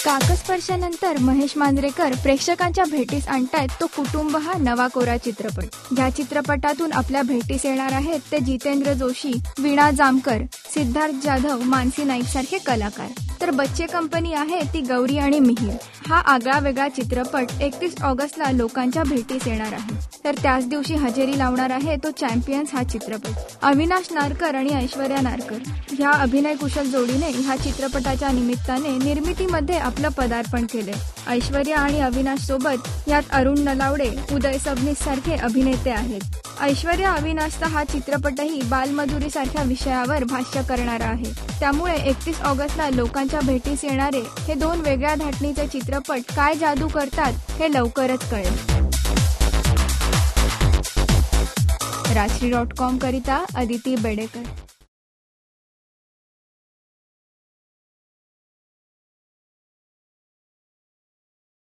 काकस्पर्शानंतर महेश मांजरेकर प्रेक्षकांच्या भेटीस आणतायत तो कुटुंब हा नवा कोरा चित्रपट। या चित्रपटातून आपल्या भेटीस येणार आहेत ते जितेंद्र जोशी, वीणा जामकर, सिद्धार्थ जाधव, मानसी नाईक सारखे कलाकार। तर बच्चे कंपनी आहे ती गौरी आणि मिहिर। हा आगळा वेगळा चित्रपट 31 ऑगस्टला लोकांच्या भेटीस येणार आहे। तर त्याच दिवशी हजेरी लावणार आहे तो चॅम्पियन्स हा चित्रपट। अविनाश नारकर आणि ऐश्वर्या नारकर ह्या अभिनय कुशल जोडीने ह्या चित्रपटाच्या निमित्ताने निर्मितीमध्ये आपलं पदार्पण केले। ऐश्वर्या आणि अविनाश सोबत यात अरुण नलावडे, उदय सबनीस सारखे अभिनेते आहेत। ऐश्वर्या अविनाशचा हा चित्रपटही बालमजुरी सारख्या विषयावर भाष्य करणारा आहे। त्यामुळे 31 ऑगस्टला लोकांच्या भेटीस येणारे हे दोन वेगळ्या धाटणीचे चित्रपट काय जादू करतात हे लवकरच कळेल। राजश्री.com करिता अदिती बेडेकर।